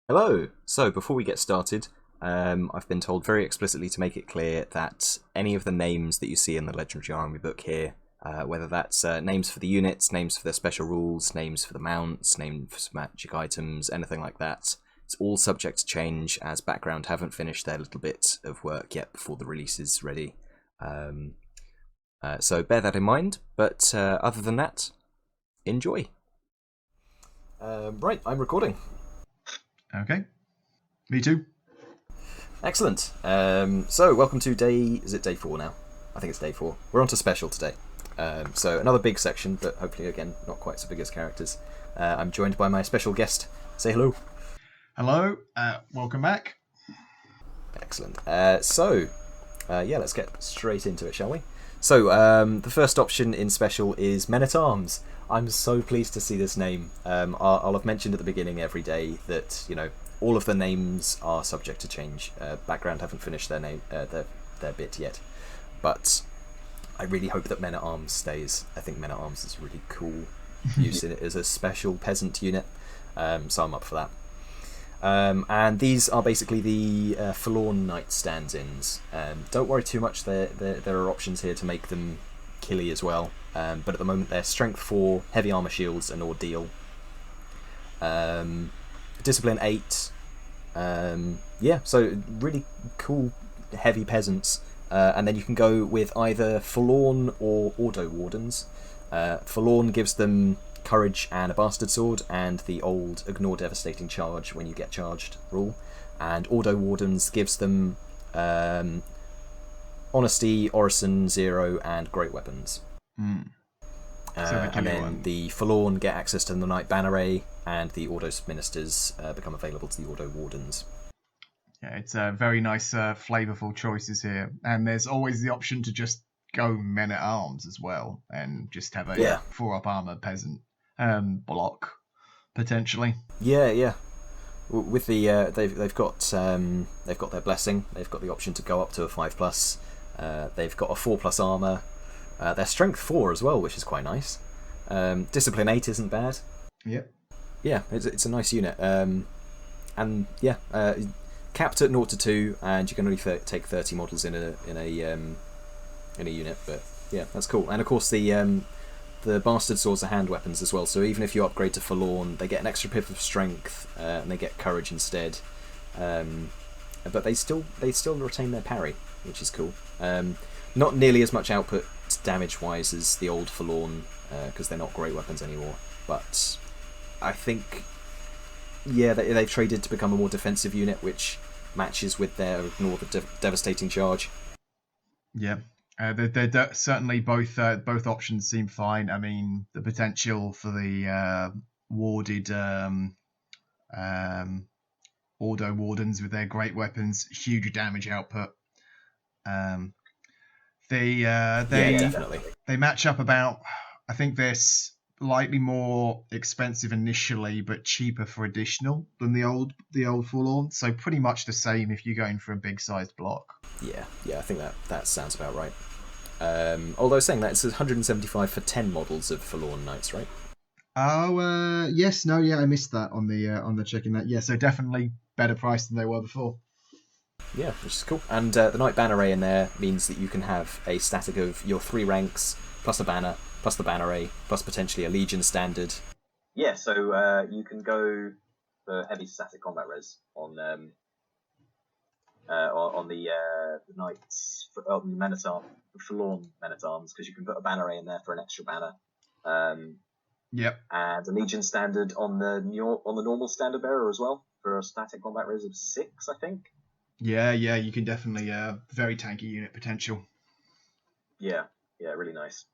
Hello! So, before we get started, I've been told very explicitly to make it clear that any of the names that you see in the Legendary Army book here, whether that's names for the units, names for their special rules, names for the mounts, names for magic items, anything like that, it's all subject to change as Background haven't finished their little bit of work yet before the release is ready. So bear that in mind, but other than that, enjoy. Right, I'm recording. Okay. Me too. Excellent. So, welcome to day... Is it day 4 now? I think it's day 4. We're on to special today. So, another big section, but hopefully, again, not quite so big as characters. I'm joined by my special guest. Say hello. Hello. Welcome back. Excellent. Let's get straight into it, shall we? So, the first option in special is Men-at-Arms. I'm so pleased to see this name. I'll have mentioned at the beginning every day that, all of the names are subject to change. Background haven't finished their bit yet. But I really hope that Men-at-Arms stays. I think Men-at-Arms is really cool use in it as a special peasant unit. So I'm up for that. And these are basically the Forlorn Knight stand-ins. Don't worry too much, there are options here to make them killy as well. But at the moment they're Strength 4, Heavy Armor Shields, and Ordeal. Discipline 8. So really cool heavy peasants. And then you can go with either Forlorn or Ordo Wardens. Forlorn gives them Courage and a Bastard Sword, and the old Ignore Devastating Charge when you get charged rule. And Ordo Wardens gives them Honesty, Orison, Zero, and Great Weapons. And then the Forlorn get access to the Knight Banneret, and the Ordo Ministers become available to the Ordo Wardens. Yeah, it's very nice, flavourful choices here. And there's always the option to just go Men-at-Arms as well, and just have a 4-up armour peasant block, potentially. Yeah. With the they've got their blessing. They've got the option to go up to a 5+. They've got a 4+ armor. They're Strength 4 as well, which is quite nice. Discipline 8 isn't bad. Yep. Yeah, it's a nice unit. Capped at 0 to 2, and you can only take 30 models in a unit. But yeah, that's cool. And of course the Bastard Swords are hand weapons as well. So even if you upgrade to Forlorn, they get an extra pip of Strength, and they get Courage instead. But they still retain their parry, which is cool. Not nearly as much output damage-wise as the old Forlorn, because they're not great weapons anymore. But I think, they've traded to become a more defensive unit, which matches with their Ignore the Devastating Charge. Yeah. They're certainly both options seem fine. I mean, the potential for the warded Ordo Wardens with their great weapons, huge damage output. Definitely. They match up about. I think they're slightly more expensive initially, but cheaper for additional than the old Forlorn. So pretty much the same if you're going for a big sized block. Yeah, I think that sounds about right. Although saying that, it's 175 for 10 models of Forlorn Knights, right? Oh, yes, no, yeah, I missed that on the checking that. Yeah, so definitely better price than they were before. Yeah, which is cool. And the Knight Banneret in there means that you can have a static of your 3 ranks, plus a banner, plus the Banneret, plus potentially a Legion standard. Yeah, so you can go for heavy static combat res on the Knights, on the Men-at-Arms, Forlorn Men-at-Arms, because you can put a Banneret in there for an extra banner. Yep. And a Legion standard on the normal standard bearer as well, for a static combat res of 6, I think. Yeah, you can definitely very tanky unit potential. Yeah, really nice.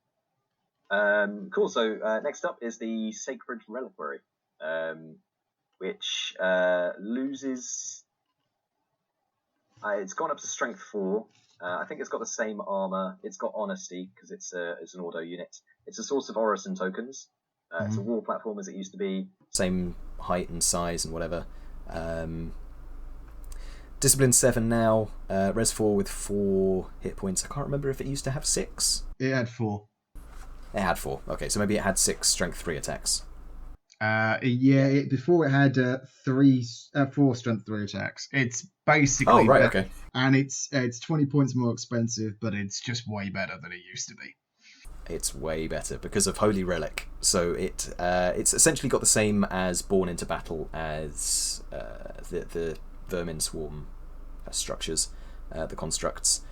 Cool. So next up is the Sacred Reliquary, which loses. It's gone up to Strength 4. I think it's got the same armor. It's got Honesty because it's an Ordo unit. It's a source of Orison tokens. It's a war platform as it used to be. Same height and size and whatever. Discipline 7 now, Res 4 with 4 hit points. I can't remember if it used to have 6. It had 4. It had 4. Okay, so maybe it had 6 Strength 3 attacks. Before it had 4 strength 3 attacks. It's basically Oh right, okay. And it's 20 points more expensive, but it's just way better than it used to be. It's way better because of Holy Relic. So it's essentially got the same as Born into Battle as the Vermin Swarm structures, the constructs.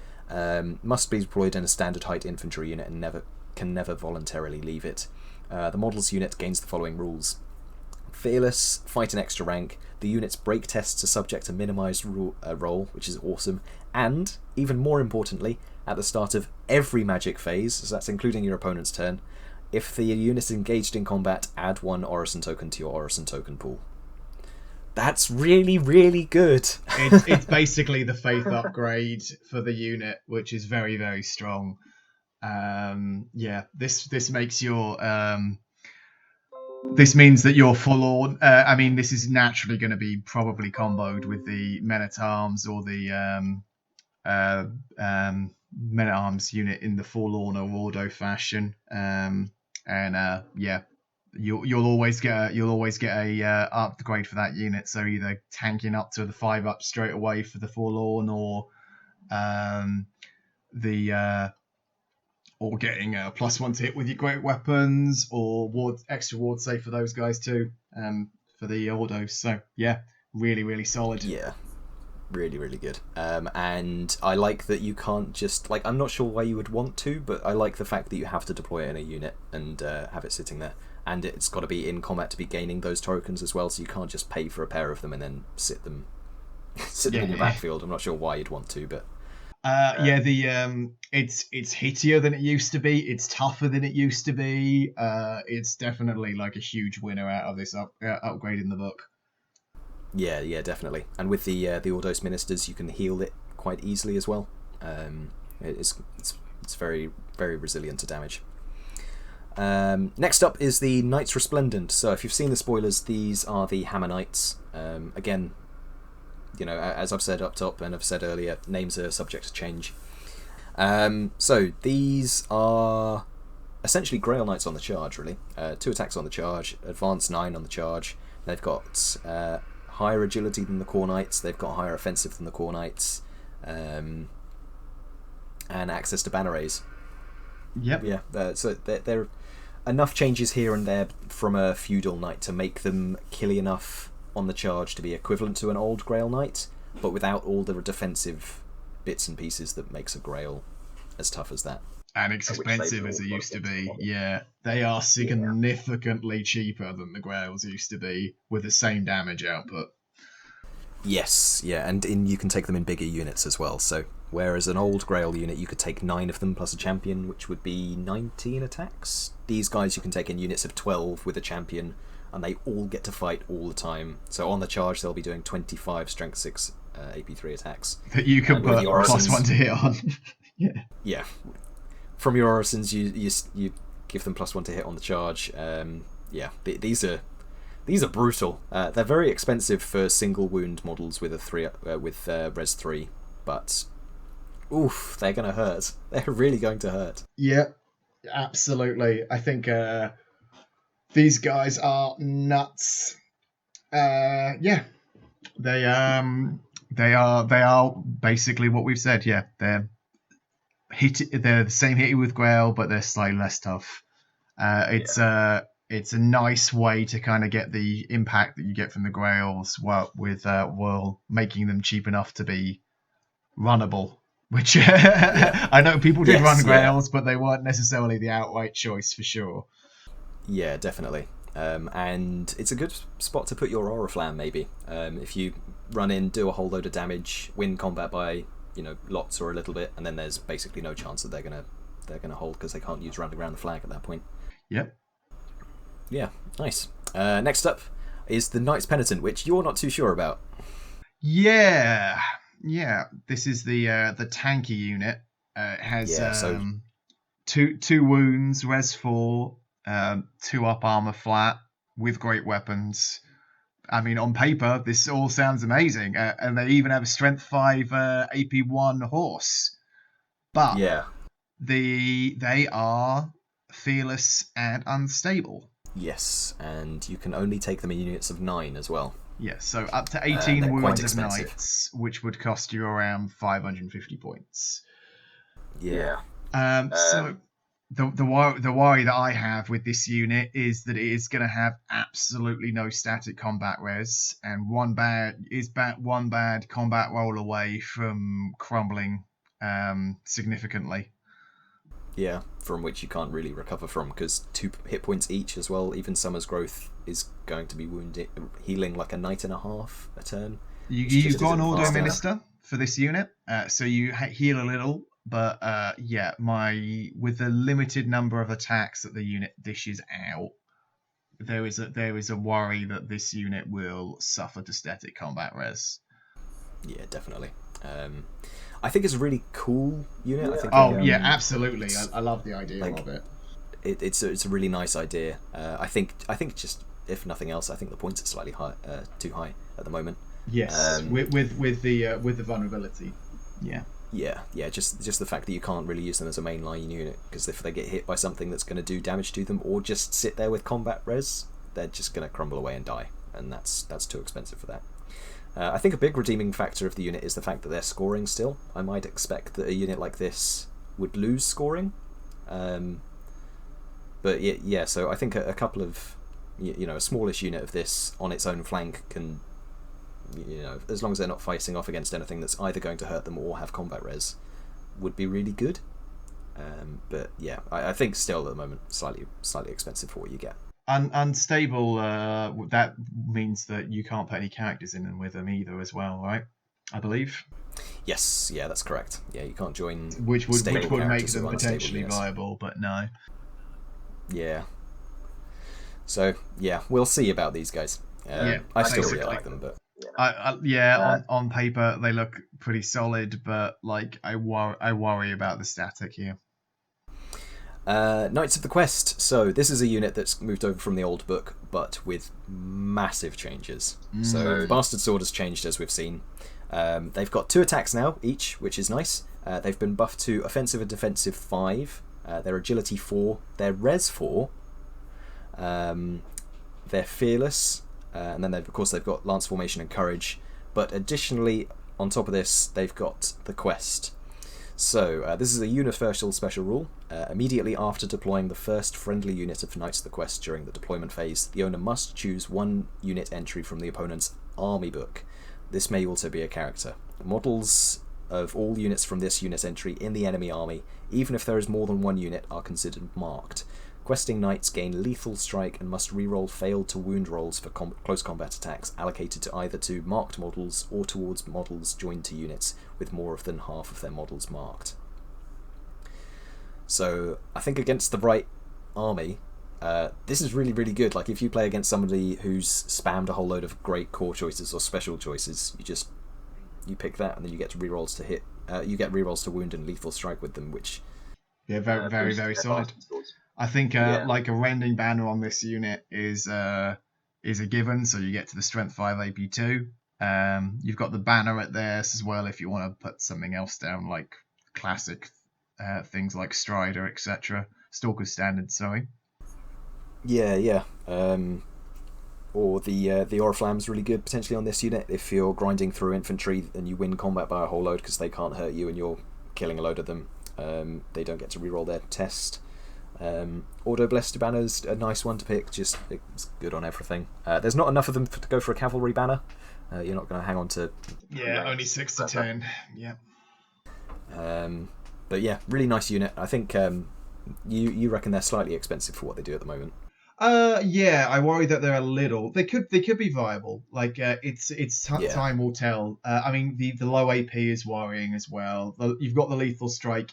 Must be deployed in a standard height infantry unit and can never voluntarily leave it. The models unit gains the following rules. Fearless, fight an extra rank. The unit's break tests are subject to minimised roll, which is awesome. And, even more importantly, at the start of every magic phase, so that's including your opponent's turn, if the unit is engaged in combat, add 1 Orison token to your Orison token pool. That's really, really good. It's basically the faith upgrade for the unit, which is very, very strong. This makes your this means that your forlorn. This is naturally going to be probably comboed with the Men at Arms or the Men at Arms unit in the forlorn or Ordo fashion. You'll always get a upgrade for that unit. So either tanking up to the 5-up straight away for the forlorn, or or getting a +1 to hit with your great weapons, or extra ward save for those guys too, for the Ordos. So yeah, really, really solid. Yeah, really, really good. And I like that you can't just, like, I'm not sure why you would want to, but I like the fact that you have to deploy it in a unit and have it sitting there. And it's got to be in combat to be gaining those tokens as well, so you can't just pay for a pair of them and then sit them in your backfield. I'm not sure why you'd want to, but it's hittier than it used to be. It's tougher than it used to be. It's definitely like a huge winner out of this upgrade in the book. Yeah, definitely. And with the Ordos Ministers, you can heal it quite easily as well. It's very, very resilient to damage. Next up is the Knights Resplendent. So if you've seen the spoilers, these are the Hammer Knights. Again, you know, as I've said up top and I've said earlier, names are subject to change. So these are essentially Grail Knights on the charge, really. 2 attacks on the charge, advance 9 on the charge. They've got higher agility than the Core Knights. They've got higher offensive than the Core Knights, and access to banner rays. Yep. Yeah. So there are enough changes here and there from a feudal knight to make them killy enough on the charge to be equivalent to an old Grail Knight, but without all the defensive bits and pieces that makes a Grail as tough as that. And it's expensive as it used to be. Yeah, they are significantly cheaper than the Grails used to be with the same damage output. Yes, yeah, and you can take them in bigger units as well. So whereas an old Grail unit, you could take 9 of them plus a champion, which would be 19 attacks. These guys you can take in units of 12 with a champion, and they all get to fight all the time. So on the charge, they'll be doing 25 Strength 6 AP3 attacks. That you can put +1 to hit on. Yeah. From your Orisons, you give them +1 to hit on the charge. These are brutal. They're very expensive for single wound models with res 3, but oof, they're gonna hurt. They're really going to hurt. Yeah, absolutely. I think these guys are nuts. They are basically what we've said. Yeah, they're the same hitty with Grail, but they're slightly less tough. It's a nice way to kind of get the impact that you get from the Grails, while making them cheap enough to be runnable. Which I know people did run Grails, but they weren't necessarily the outright choice for sure. Yeah, definitely. And it's a good spot to put your Oriflamme, maybe. If you run in, do a whole load of damage, win combat by lots or a little bit, and then there's basically no chance that they're gonna hold because they can't use running around the flag at that point. Yep. Yeah, nice. Next up is the Knights Penitent, which you're not too sure about. Yeah. This is the tanky unit. It has two wounds, res 4, 2 up armor flat with great weapons. I mean, on paper, this all sounds amazing, and they even have a strength 5 AP1 horse. But they are fearless and unstable. Yes, and you can only take them in units of 9 as well. Yeah, so up to 18 wounds of expensive. knights, which would cost you around 550 points. Yeah. So the worry that I have with this unit is that it is going to have absolutely no static combat res, and one bad combat roll away from crumbling significantly. Yeah, from which you can't really recover from, because 2 hit points each as well. Even Summer's Growth is going to be healing like a knight and a half a turn. You've got an Auto Minister for this unit, so you heal a little, but with the limited number of attacks that the unit dishes out, there is a worry that this unit will suffer to static combat res. Yeah, definitely. I think it's a really cool unit. I think, absolutely. I love the idea of it. It's a really nice idea. I think just, if nothing else, I think the points are slightly high, too high at the moment. Yes, with the vulnerability. Yeah. Yeah. Just the fact that you can't really use them as a mainline unit, because if they get hit by something that's going to do damage to them, or just sit there with combat res, they're just going to crumble away and die, and that's too expensive for that. I think a big redeeming factor of the unit is the fact that they're scoring still. I might expect that a unit like this would lose scoring, but yeah. So I think a couple of, a smallish unit of this on its own flank can, as long as they're not fighting off against anything that's either going to hurt them or have combat res, would be really good. But yeah, I think still at the moment slightly expensive for what you get. Unstable, that means that you can't put any characters in and with them either as well, right? I believe. Yes, yeah, that's correct. Yeah, you can't join which would make them potentially viable, but no. Yeah. So yeah, we'll see about these guys. I still really like them, but on paper they look pretty solid, but like I worry about the static here. Knights of the Quest. So this is a unit that's moved over from the old book, but with massive changes. So the Bastard Sword has changed, as we've seen. They've got 2 attacks now, each, which is nice. They've been buffed to Offensive and Defensive 5. Their Agility 4. Their Res 4. They're Fearless. And then, of course, they've got Lance Formation and Courage. But additionally, on top of this, they've got the Quest. So, this is a universal special rule. Immediately after deploying the first friendly unit of Knights of the Quest during the deployment phase, the owner must choose 1 unit entry from the opponent's army book. This may also be a character. Models of all units from this unit entry in the enemy army, even if there is more than 1 unit, are considered marked. Questing Knights gain Lethal Strike and must reroll failed to wound rolls for close combat attacks allocated to either to marked models or towards models joined to units with more than half of their models marked. So I think against the right army, this is really, really good. Like if you play against somebody who's spammed a whole load of great core choices or special choices, you pick that and then you get rerolls to hit. You get rerolls to wound and Lethal Strike with them, which very solid. I think like a Rending Banner on this unit is a given, so you get to the Strength 5 AP2. You've got the banner at theirs as well if you want to put something else down, like classic things like Strider, etc. Stalker's Standard, sorry. Yeah. Or the Oriflamme's really good potentially on this unit if you're grinding through infantry and you win combat by a whole load because they can't hurt you and you're killing a load of them. They don't get to reroll their test. Auto Blessed Banner's a nice one to pick, just it's good on everything. There's not enough of them to go for a cavalry banner. You're not going to hang on to... only 6 to 10. Yeah. But yeah, really nice unit. I think you reckon they're slightly expensive for what they do at the moment. I worry that they're a little. They could be viable. Like time will tell. I mean, the low AP is worrying as well. You've got the Lethal Strike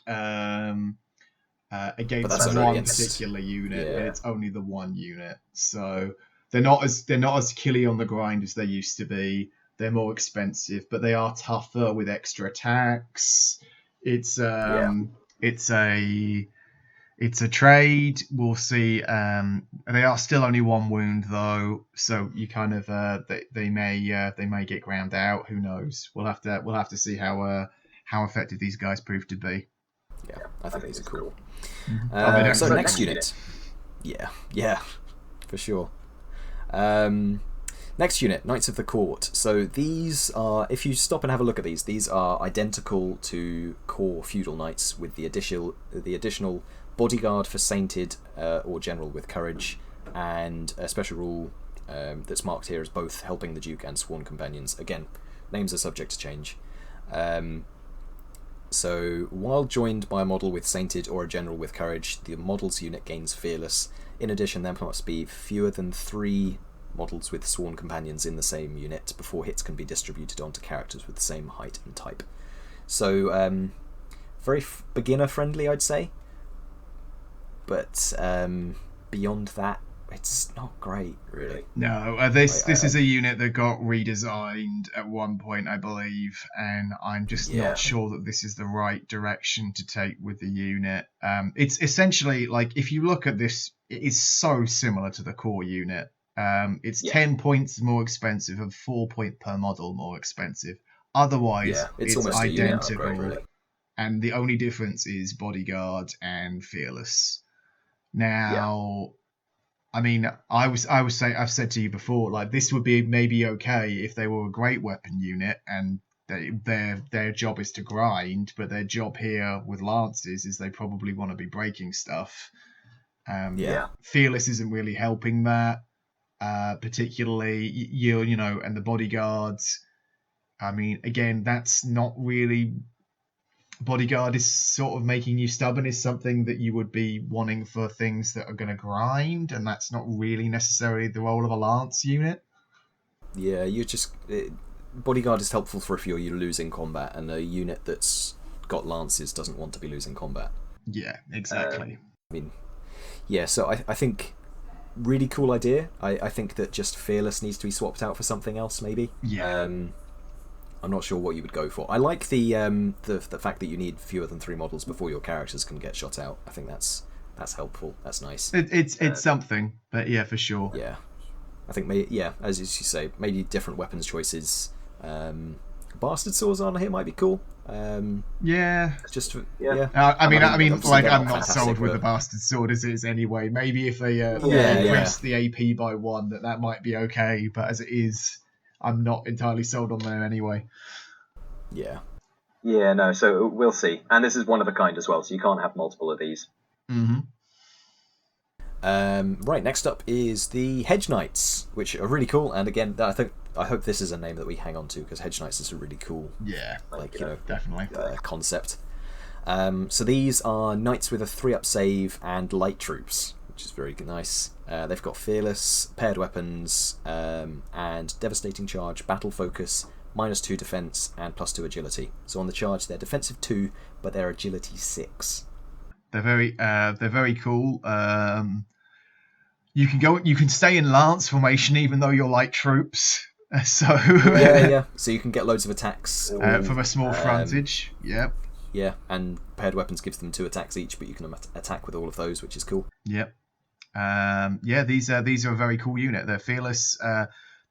against one particular unit, and it's only the one unit. So they're not as killy on the grind as they used to be. They're more expensive, but they are tougher with extra attacks. It's a trade. We'll see. They are still only 1 wound though, so you kind of they may get ground out. Who knows? We'll have to see how effective these guys prove to be. Yeah, I think these are cool. Mm-hmm. So next unit. Yeah. for sure. Next unit, Knights of the Court. So these are, if you stop and have a look at these are identical to core feudal knights with the additional bodyguard for sainted or general with courage, and a special rule that's marked here as both helping the Duke and sworn companions. Again, names are subject to change. So while joined by a model with sainted or a general with courage, the model's unit gains fearless. In addition, there must be fewer than 3 models with sworn companions in the same unit before hits can be distributed onto characters with the same height and type. So very beginner friendly, I'd say, but beyond that, it's not great, really. No, this is a unit that got redesigned at one point, I believe, and I'm just not sure that this is the right direction to take with the unit. It's essentially, like, if you look at this, it is so similar to the core unit. It's 10 points more expensive and 4 points per model more expensive. Otherwise, it's almost identical, upgrade, really. And the only difference is bodyguard and fearless. Now, I mean, I've said to you before, like, this would be maybe okay if they were a great weapon unit and their job is to grind, but their job here with lances is they probably want to be breaking stuff. Fearless isn't really helping that. Particularly you know, and the bodyguards. I mean, again, that's not really. Bodyguard is sort of making you stubborn is something that you would be wanting for things that are going to grind, and that's not really necessarily the role of a lance unit. Yeah, bodyguard is helpful for if you're losing combat, and a unit that's got lances doesn't want to be losing combat. Yeah, exactly. I mean, so I think really cool idea. I think that just fearless needs to be swapped out for something else, maybe. Yeah. I'm not sure what you would go for. I like the fact that you need fewer than 3 models before your characters can get shot out. I think that's helpful. That's nice. It's something, but yeah, for sure. Yeah, I think as you say, maybe different weapons choices. Bastard swords on here might be cool. I mean, like, I'm not sold with the bastard sword as it is anyway. Maybe if they increase the AP by 1, that might be okay. But as it is, I'm not entirely sold on them anyway. Yeah. Yeah, no. So we'll see. And this is one of a kind as well, so you can't have multiple of these. Mm-hmm. Right, next up is the Hedge Knights, which are really cool. And again, I hope this is a name that we hang on to, because Hedge Knights is a really cool, definitely concept. So these are knights with a 3-up save and light troops, which is very nice. They've got fearless, paired weapons, and devastating charge, battle focus, -2 defense, and +2 agility. So on the charge, they're defensive 2, but they're agility 6. They're very cool. You can stay in lance formation even though you're light troops. So So you can get loads of attacks from a small frontage. Yep. Yeah, and paired weapons gives them 2 attacks each, but you can attack with all of those, which is cool. Yep. These are a very cool unit. They're fearless.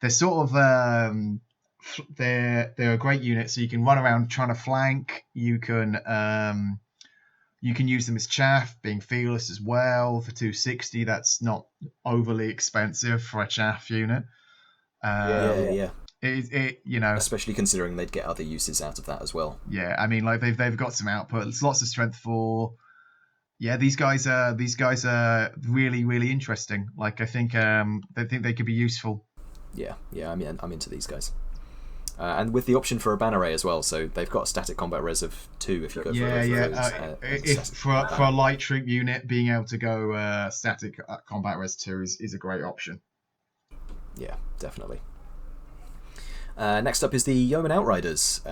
They're sort of they're a great unit. So you can run around trying to flank. You can use them as chaff, being fearless as well for 260. That's not overly expensive for a chaff unit. Especially considering they'd get other uses out of that as well. Yeah, I mean, like they've got some output. It's lots of strength 4. Yeah, these guys are really, really interesting. Like, I think they could be useful. Yeah, I'm into these guys. And with the option for a banner ray as well, so they've got a static combat res of 2 if you go for for a light troop unit, being able to go static combat res 2 is a great option. Yeah, definitely. Next up is the Yeoman Outriders.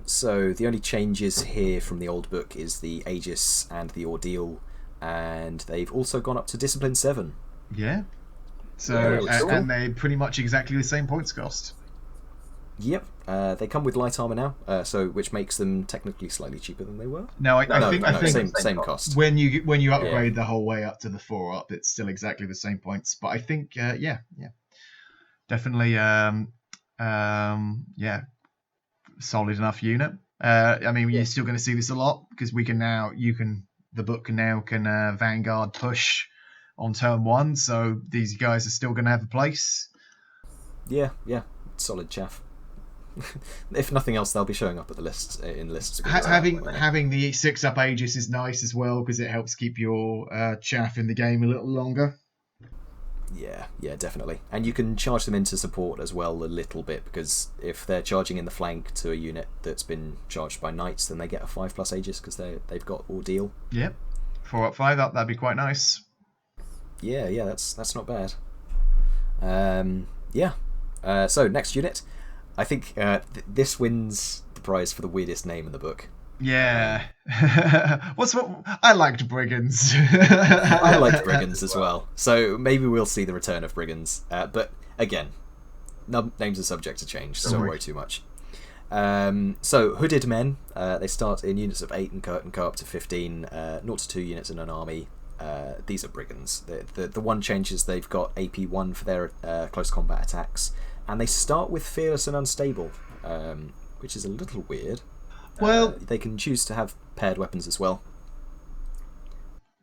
So the only changes here from the old book is the Aegis and the Ordeal, and they've also gone up to Discipline 7. Yeah. So and they're pretty much exactly the same points cost. Yep. They come with light armor now, which makes them technically slightly cheaper than they were. I think same cost. When you upgrade the whole way up to the 4-up, it's still exactly the same points. But I think definitely solid enough unit. I mean, you're still going to see this a lot because the book can Vanguard push on turn 1, so these guys are still going to have a place. Yeah, solid chaff. If nothing else, they'll be showing up at the lists in lists. Having the 6-up Aegis is nice as well because it helps keep your chaff in the game a little longer. Yeah, definitely. And you can charge them into support as well a little bit, because if they're charging in the flank to a unit that's been charged by knights, then they get a 5+ Aegis because they've got Ordeal. Yep, 4-up 5-up, that'd be quite nice. Yeah, that's not bad. So next unit, I think this wins the prize for the weirdest name in the book. Yeah. I liked Brigands. I liked Brigands as well. So maybe we'll see the return of Brigands. But again, names are subject to change, so don't worry too much. So hooded men, they start in units of 8 and go up to 15, 0 to 2 units in an army. These are Brigands. The one change is they've got AP1 for their close combat attacks, and they start with Fearless and Unstable, which is a little weird. Well, they can choose to have paired weapons as well.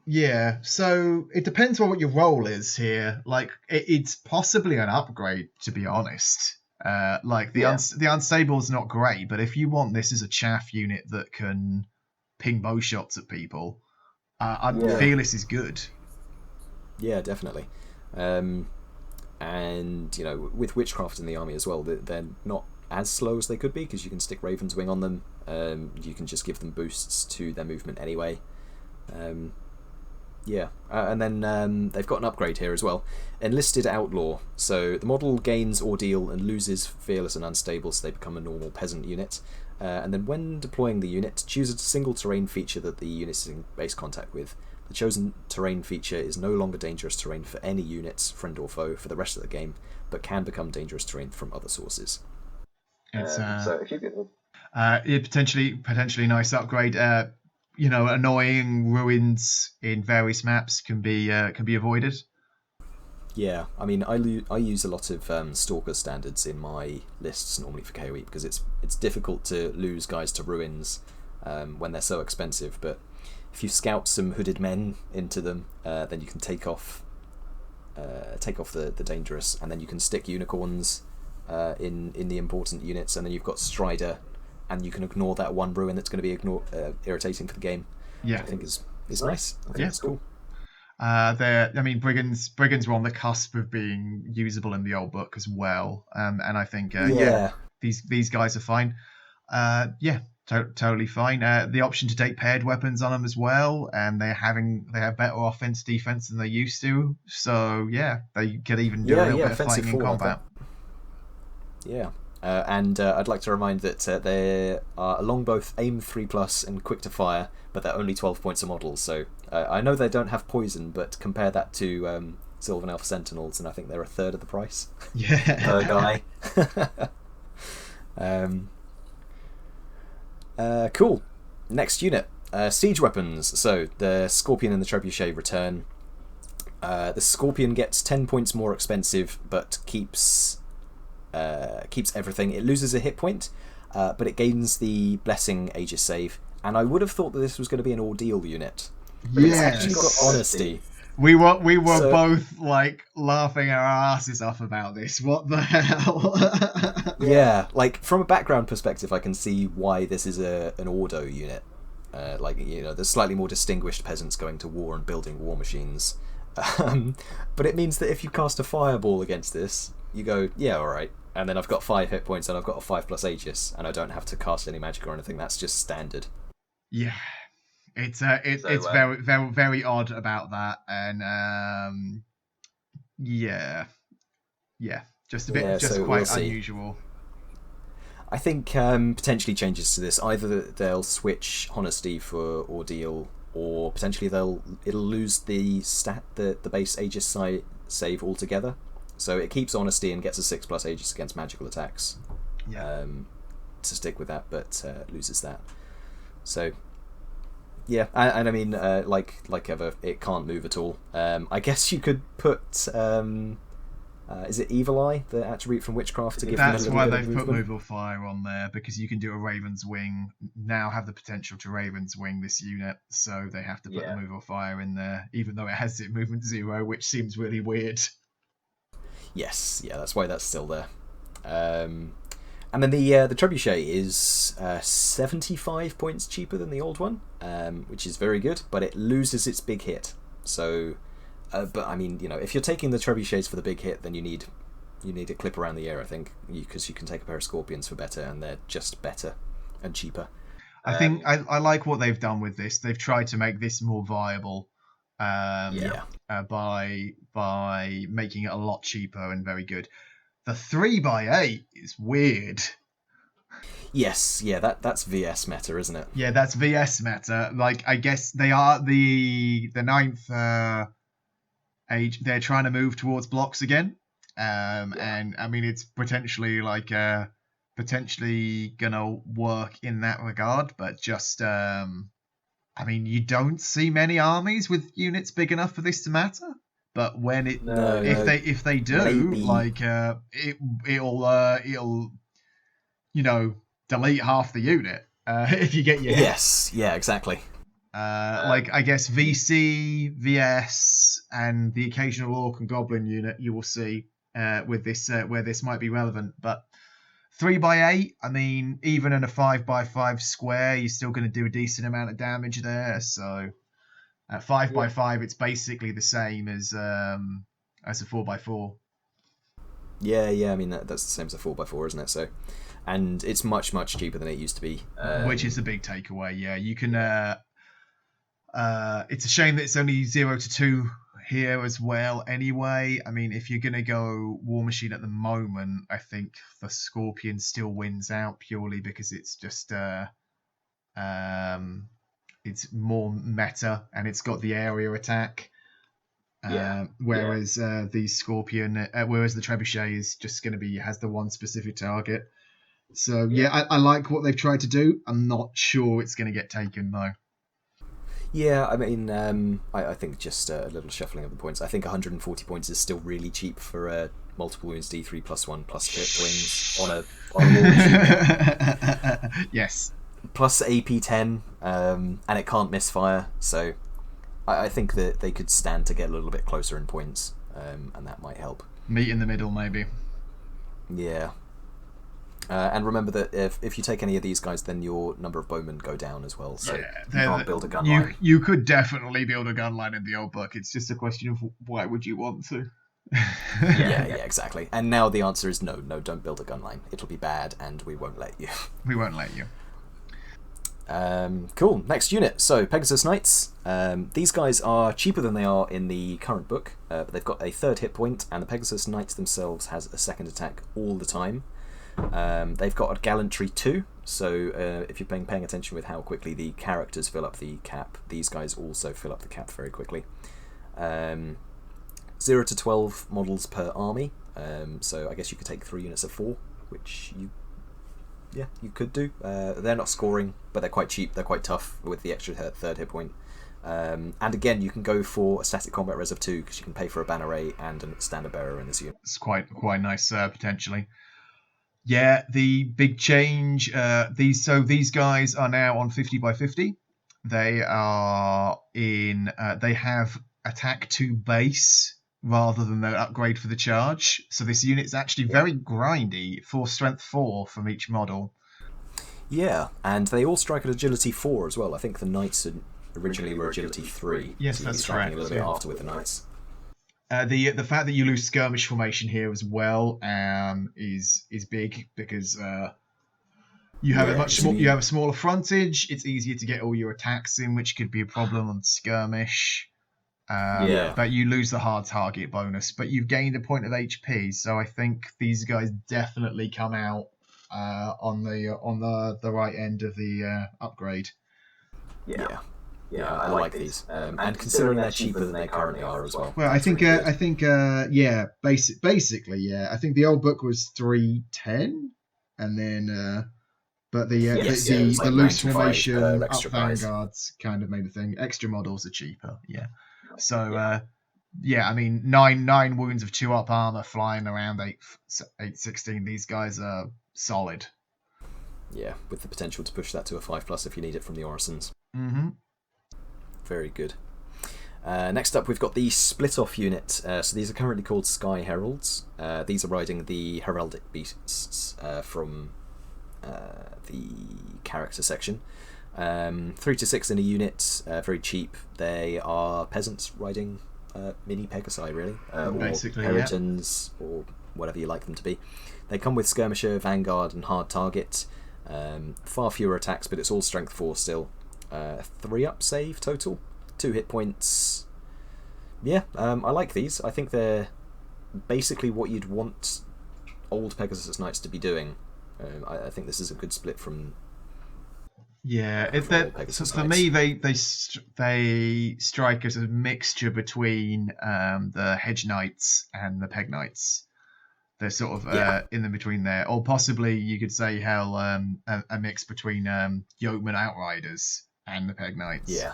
Yeah, so it depends on what your role is here. Like, it's possibly an upgrade, to be honest. The Unstable is not great, but if you want this as a chaff unit that can ping bow shots at people, Fearless is good. Yeah, definitely. And, with Witchcraft in the army as well, they're not as slow as they could be, because you can stick Raven's Wing on them. You can just give them boosts to their movement anyway. And then they've got an upgrade here as well. Enlisted Outlaw. So the model gains Ordeal and loses Fearless and Unstable, so they become a normal peasant unit. And then when deploying the unit, choose a single terrain feature that the unit is in base contact with. The chosen terrain feature is no longer dangerous terrain for any units, friend or foe, for the rest of the game, but can become dangerous terrain from other sources. So if you could... potentially nice upgrade. Annoying ruins in various maps can be avoided. Yeah, I mean, I use a lot of Stalker standards in my lists normally for KOE, because it's difficult to lose guys to ruins when they're so expensive. But if you scout some hooded men into them, then you can take off the dangerous, and then you can stick unicorns in the important units, and then you've got Strider, and you can ignore that one ruin that's going to be irritating for the game. Yeah, which I think is nice. I think it's cool. Brigands were on the cusp of being usable in the old book as well, and I think these guys are fine. Totally fine. The option to take paired weapons on them as well, and they have better offense defense than they used to. So they could even do a little bit of fighting in combat. Yeah. And I'd like to remind that they are along both aim 3+ and quick to fire, but they're only 12 points a model. So I know they don't have poison, but compare that to Sylvan Elf Sentinels, and I think they're a third of the price. Yeah, per guy. Cool. Next unit, siege weapons. So the Scorpion and the Trebuchet return. The Scorpion gets 10 points more expensive, but keeps everything. It loses a hit point, but it gains the Blessing Aegis save. And I would have thought that this was going to be an Ordeal unit. But it's actually got Honesty. We were both like laughing our asses off about this. What the hell? Yeah, like from a background perspective, I can see why this is an Ordo unit. There's slightly more distinguished peasants going to war and building war machines. But it means that if you cast a fireball against this, you go, yeah, all right. And then I've got 5 hit points, and I've got a 5+ Aegis, and I don't have to cast any magic or anything. That's just standard. Yeah, it's very, very, very odd about that, and just a bit, quite unusual. I think potentially changes to this. Either they'll switch Honesty for Ordeal, or potentially it'll lose the base Aegis save altogether. So it keeps Honesty and gets a 6+ Aegis against magical attacks. Yeah. To stick with that, but loses that. So yeah, and I mean, like ever, it can't move at all. I guess you could put Is it Evil Eye, the attribute from Witchcraft, to give That's them a why little bit they've of put movement? Move or Fire on there, because you can do a Raven's Wing, now have the potential to Raven's Wing this unit, so they have to put the Move or Fire in there, even though it has it movement 0, which seems really weird. Yes, yeah, that's why that's still there. And then the Trebuchet is 75 points cheaper than the old one, which is very good, but it loses its big hit. So, but I mean, if you're taking the Trebuchets for the big hit, then you need a clip around the air, I think, because you can take a pair of Scorpions for better, and they're just better and cheaper. I think I like what they've done with this. They've tried to make this more viable by making it a lot cheaper and very good. The 3x8 is weird. Yes, yeah, that's VS meta, isn't it? Yeah, that's VS meta. Like, I guess they are the ninth age. They're trying to move towards blocks again, and I mean it's potentially gonna work in that regard. But just I mean, you don't see many armies with units big enough for this to matter. But when if they do, maybe. Like it'll delete half the unit if you get your hit. Yes, yeah, exactly. Like I guess VC, VS, and the occasional Orc and Goblin unit you will see with this where this might be relevant. But 3x8, I mean, even in a 5x5 square, you're still going to do a decent amount of damage there. So at 5x5, it's basically the same as a 4x4. Yeah. I mean that's the same as a 4x4, isn't it? So, and it's much cheaper than it used to be. Which is a big takeaway. Yeah, you can. It's a shame that it's only 0 to 2 here as well. Anyway, I mean, if you're gonna go War Machine at the moment, I think the Scorpion still wins out purely because it's just it's more meta and it's got the area attack. Whereas the Scorpion, whereas the Trebuchet is just going to has the one specific target. So I like what they've tried to do. I'm not sure it's going to get taken though. Yeah, I mean, I think just a little shuffling of the points. I think 140 points is still really cheap for multiple wounds D3 +1 plus hit wings on a war machine. Yes. Plus AP 10, and it can't misfire. So I think that they could stand to get a little bit closer in points, and that might help. Meet in the middle, maybe. Yeah. And remember that if you take any of these guys, then your number of bowmen go down as well. So you can't build a gun line. You could definitely build a gun line in the old book. It's just a question of why would you want to? yeah, exactly. And now the answer is no, don't build a gun line. It'll be bad, and we won't let you. We won't let you. Cool. Next unit. So Pegasus Knights. These guys are cheaper than they are in the current book, but they've got a 3rd hit point, and the Pegasus Knights themselves has a 2nd attack all the time. They've got a Gallantry 2, so if you're paying attention with how quickly the characters fill up the cap, these guys also fill up the cap very quickly. 0 to 12 models per army, so I guess you could take 3 units of 4, which you could do. They're not scoring, but they're quite cheap, they're quite tough with the extra 3rd hit point. And again, you can go for a static combat res of 2 because you can pay for a banner ray and a standard bearer in this unit. It's quite nice potentially. Yeah, the big change. These guys are now on 50x50. They are in. They have attack 2 base rather than the upgrade for the charge. So this unit's actually very grindy for strength 4 from each model. Yeah, and they all strike at agility 4 as well. I think the Knights originally were agility 3. Yes, so that's correct. A little bit Yeah. after with the Knights. The fact that you lose skirmish formation here as well is big because you have you have a smaller frontage. It's easier to get all your attacks in, which could be a problem on skirmish. But you lose the hard target bonus, but you've gained a point of HP. So I think these guys definitely come out on the right end of the upgrade. Yeah, I like these, and considering they're cheaper than they currently are as well. Well, I think basically, yeah. I think the old book was 310, and then but the loose formation up vanguards kind of made a thing. Extra models are cheaper, yeah. So yeah, I mean, nine wounds of 2-up armor flying around 816. These guys are solid. Yeah, with the potential to push that to a 5+ if you need it from the Orisons. Mm-hmm. Very good. Next up, we've got the split-off unit. So these are currently called Sky Heralds. These are riding the heraldic beasts from the character section. 3 to 6 in a unit, very cheap. They are peasants riding mini Pegasi, really, Basically, or Puritans, or whatever you like them to be. They come with Skirmisher, Vanguard, and Hard Target. Far fewer attacks, but it's all Strength 4 still. 3-up save total, 2 hit points. Yeah, I like these. I think they're basically what you'd want old Pegasus Knights to be doing. I think this is a good split from. Yeah, for me, they strike as a mixture between the Hedge Knights and the Peg Knights. They're sort of in the between there, or possibly you could say a mix between Yeoman Outriders and the Peg Knights. Yeah.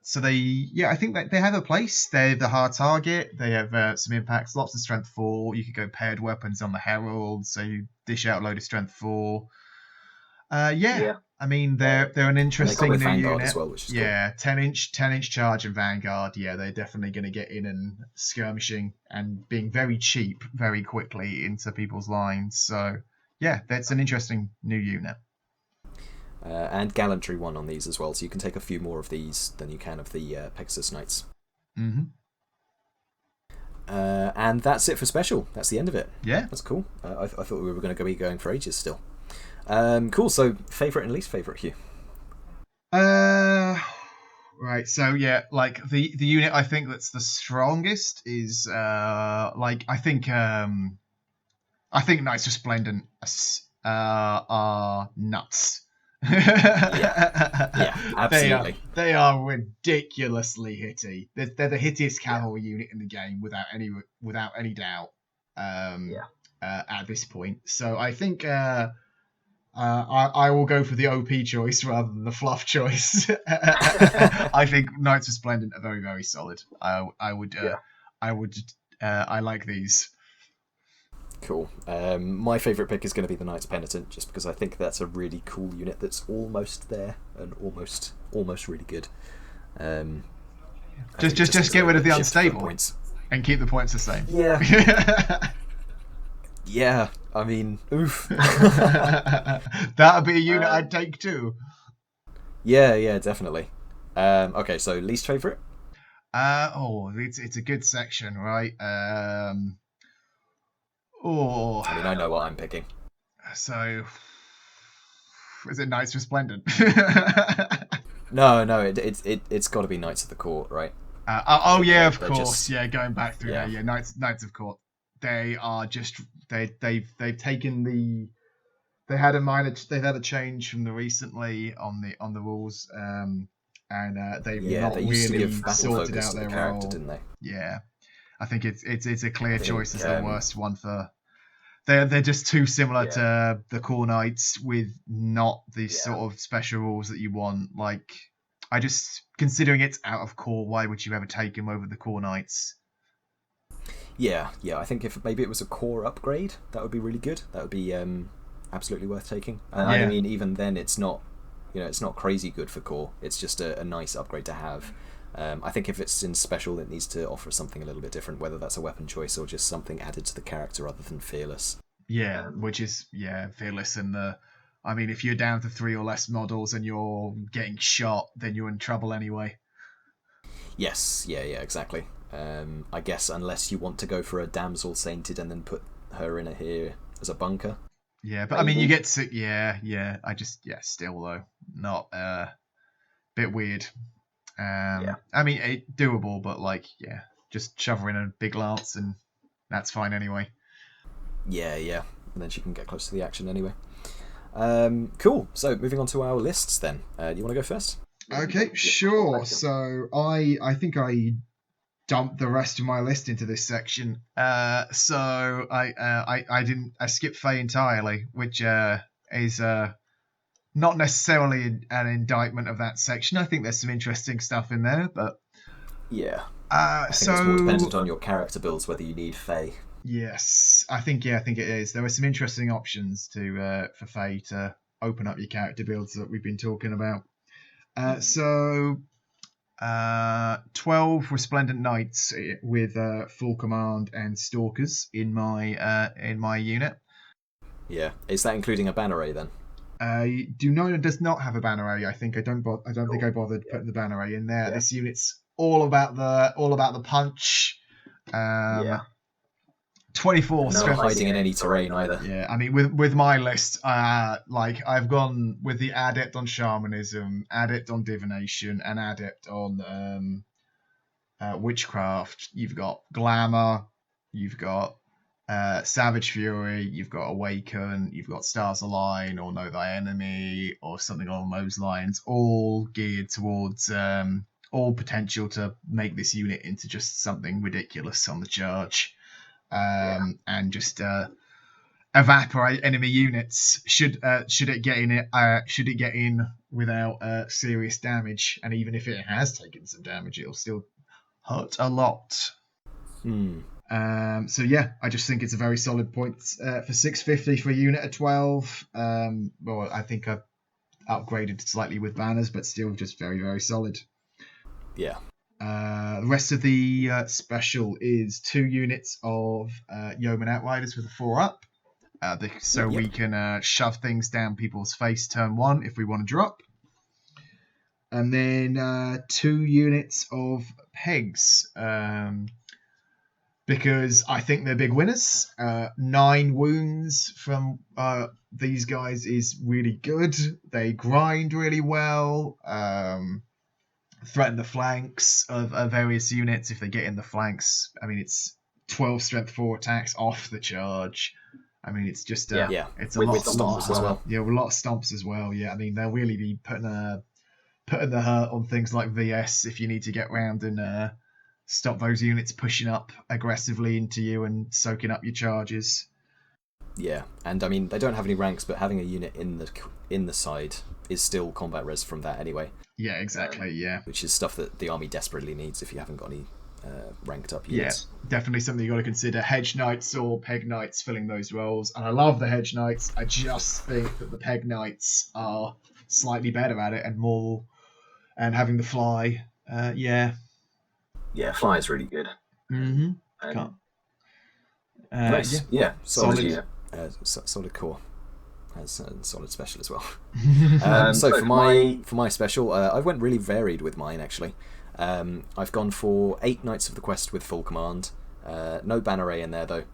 So I think that they have a place. They're the hard target. They have some impacts, lots of strength 4. You could go paired weapons on the Heralds, so you dish out a load of strength 4. I mean they're an interesting new unit as well, which is cool. 10-inch charge and Vanguard. Yeah, they're definitely going to get in and skirmishing and being very cheap very quickly into people's lines. So yeah, that's an interesting new unit. And Gallantry 1 on these as well, so you can take a few more of these than you can of the Pegasus Knights. Mm-hmm. And that's it for special. That's the end of it. Yeah, that's cool. I thought we were going to be going for ages still. Cool. So, favourite and least favourite, Hugh? Right. So yeah, like the unit I think that's the strongest is I think Knights Resplendent are nuts. yeah, absolutely. They are ridiculously hitty. They're the hittiest cavalry unit in the game without any doubt. At this point, so I think. I will go for the OP choice rather than the fluff choice. I think Knights Resplendent are very, very solid. I like these. Cool. My favourite pick is going to be the Knights Penitent, just because I think that's a really cool unit that's almost there and almost really good. Just get rid of the unstable points and keep the points the same. Yeah. Yeah, I mean, oof. That'd be a unit I'd take too. Yeah, definitely. Okay, so least favourite? It's a good section, right? I mean, I know what I'm picking. So, is it Knights Resplendent? No, it's got to be Knights of the Court, right? Of course. Yeah, going back through there. Yeah, Knights of Court. They are just they've taken they had a change from the recently on the rules, and they've not really sorted out their role, didn't they? Yeah, I think it's a clear choice as the worst one for. They're just too similar to the Core Knights with not the sort of special rules that you want. Like, I just considering it's out of core, why would you ever take him over the Core Knights? Yeah. I think if maybe it was a core upgrade, that would be really good. That would be absolutely worth taking. I mean, even then, it's not crazy good for core. It's just a nice upgrade to have. I think if it's in special, it needs to offer something a little bit different, whether that's a weapon choice or just something added to the character other than Fearless. Yeah, which is Fearless and I mean, if you're down to 3 or less models and you're getting shot, then you're in trouble anyway. Yes, yeah, exactly. I guess unless you want to go for a Damsel Sainted and then put her in here as a bunker. Yeah, but I mean, you get to still though, not bit weird. I mean, doable, but just shove her in a big lance and that's fine anyway. Yeah, and then she can get close to the action anyway. Cool. So moving on to our lists then. You want to go first? Okay, sure. So I think I dumped the rest of my list into this section. So I skipped Faye entirely, which is not necessarily an indictment of that section. I think there's some interesting stuff in there, but Yeah. I think it's more dependent on your character builds whether you need Fae. Yes, I think it is. There were some interesting options for Fae to open up your character builds that we've been talking about. 12 resplendent knights with full command and stalkers in my unit. Yeah, is that including a banner ray then? It does not have a banner ray. I think I don't think I bothered putting the banner ray in there. Yeah. This unit's all about the punch. 24 strength. Not hiding in any terrain either. Yeah, I mean with my list, I've gone with the adept on shamanism, adept on divination, and adept on witchcraft. You've got glamour, you've got savage fury, you've got awaken, you've got stars align or know thy enemy or something along those lines, all geared towards all potential to make this unit into just something ridiculous on the charge. And just evaporate enemy units should it get in without serious damage, and even if it has taken some damage, it'll still hurt a lot. So yeah, I just think it's a very solid point for 650 for a unit of 12. Well, I think I've upgraded slightly with banners, but still just very, very solid. Yeah. The rest of the special is 2 units of Yeoman Outriders with a 4-up. We can shove things down people's face turn 1 if we want to drop. And then 2 units of Pegs. Because I think they're big winners. 9 wounds from these guys is really good. They grind really well. Threaten the flanks of various units if they get in the flanks. I mean, it's 12 strength 4 attacks off the charge. I mean, it's just it's a lot of stomps as well. Yeah, a lot of stomps as well. Yeah, I mean, they'll really be putting the hurt on things like VS if you need to get round and stop those units pushing up aggressively into you and soaking up your charges. Yeah, and I mean, they don't have any ranks, but having a unit in the side is still combat res from that anyway. Yeah, exactly, yeah. Which is stuff that the army desperately needs if you haven't got any ranked up units. Yeah, definitely something you got to consider. Hedge Knights or Peg Knights filling those roles. And I love the Hedge Knights. I just think that the Peg Knights are slightly better at it and more... And having the fly, Yeah, fly is really good. Mm-hmm. Nice. Yeah, solid. Solid core. Has a solid special as well. So for my special, I went really varied with mine actually. I've gone for 8 Knights of the Quest with full command. No banner ray in there though.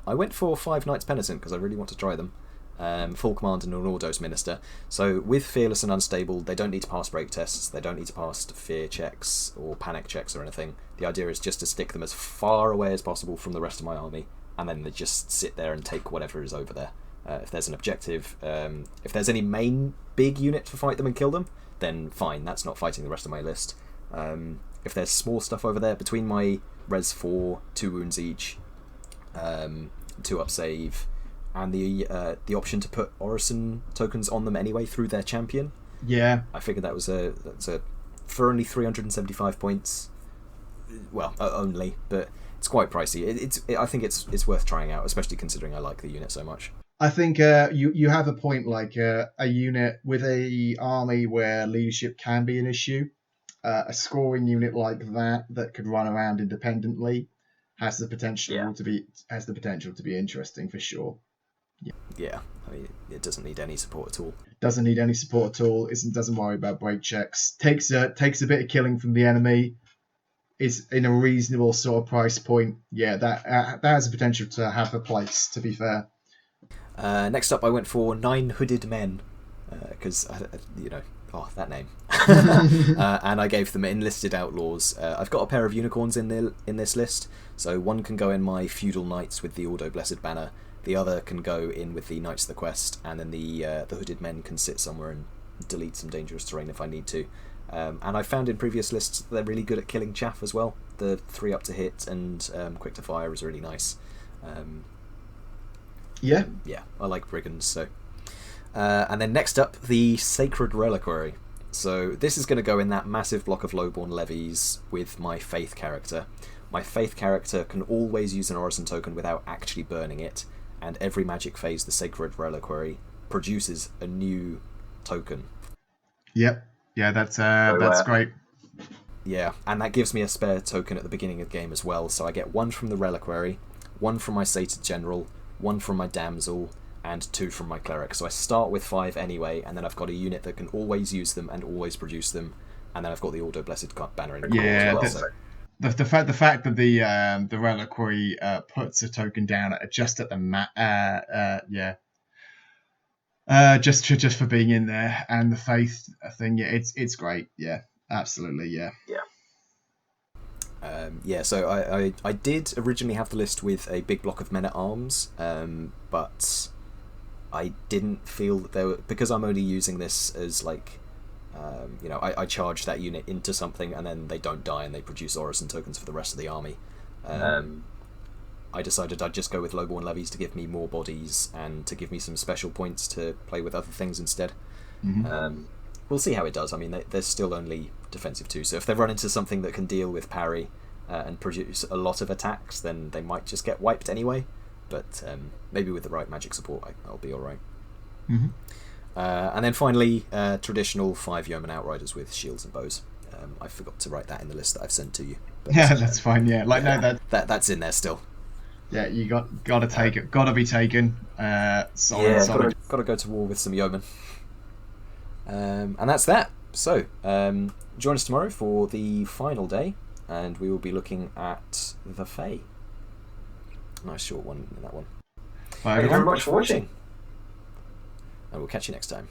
I went for 5 Knights Penitent because I really want to try them. Full command and an Ordos Minister. So with Fearless and Unstable, they don't need to pass break tests. They don't need to pass fear checks or panic checks or anything. The idea is just to stick them as far away as possible from the rest of my army, and then they just sit there and take whatever is over there. If there's an objective, if there's any main big unit to fight them and kill them, then fine, that's not fighting the rest of my list. If there's small stuff over there, between my res 4, 2 wounds each, 2-up save, and the option to put Orison tokens on them anyway through their champion. Yeah. I figured that's for only 375 points. Well, only, but it's quite pricey. I think it's worth trying out, especially considering I like the unit so much. I think you have a point, like a unit with a army where leadership can be an issue. A scoring unit like that could run around independently has the potential to be interesting for sure. Yeah, I mean, it doesn't need any support at all. Doesn't worry about break checks. Takes a bit of killing from the enemy. Is in a reasonable sort of price point. Yeah, that has the potential to have a place, to be fair. Next up, I went for 9 Hooded Men because that name. And I gave them enlisted outlaws. I've got a pair of unicorns in this list, so one can go in my feudal knights with the Ordo Blessed banner. The other can go in with the Knights of the Quest, and then the Hooded Men can sit somewhere and delete some dangerous terrain if I need to. And I found in previous lists they're really good at killing chaff as well. The 3-up to hit and quick to fire is really nice. Yeah, I like Brigands. So, and then next up, the Sacred Reliquary. So this is going to go in that massive block of lowborn levies with my Faith character. My Faith character can always use an Orison token without actually burning it, and every magic phase the Sacred Reliquary produces a new token. Yep. Yeah, that's great. Yeah, and that gives me a spare token at the beginning of the game as well, so I get 1 from the Reliquary, 1 from my Sated General, 1 from my Damsel, and 2 from my Cleric. So I start with 5 anyway, and then I've got a unit that can always use them and always produce them, and then I've got the Ordo Blessed banner in the corner as well. So. The fact that the Reliquary puts a token down just at the just for being in there, and the Faith thing, it's great. Yeah, absolutely, yeah. So I did originally have the list with a big block of men-at-arms, but I didn't feel that there were, because I'm only using this as like, I charge that unit into something and then they don't die and they produce Orison tokens for the rest of the army. I decided I'd just go with lowborn levies to give me more bodies and to give me some special points to play with other things instead. Mm-hmm. We'll see how it does. I mean, they're still only defensive too, so if they run into something that can deal with parry and produce a lot of attacks, then they might just get wiped anyway. But maybe with the right magic support, I'll be alright. Mm-hmm. And then finally, traditional 5 Yeoman Outriders with shields and bows. I forgot to write that in the list that I've sent to you. But yeah, that's fine. Yeah, that's in there still. Yeah, you gotta take it. Gotta be taken. Solid. Gotta go to war with some yeomen. And that's that. So, join us tomorrow for the final day, and we will be looking at the Fae. Nice short one in that one. Thank you very much for watching. And we'll catch you next time.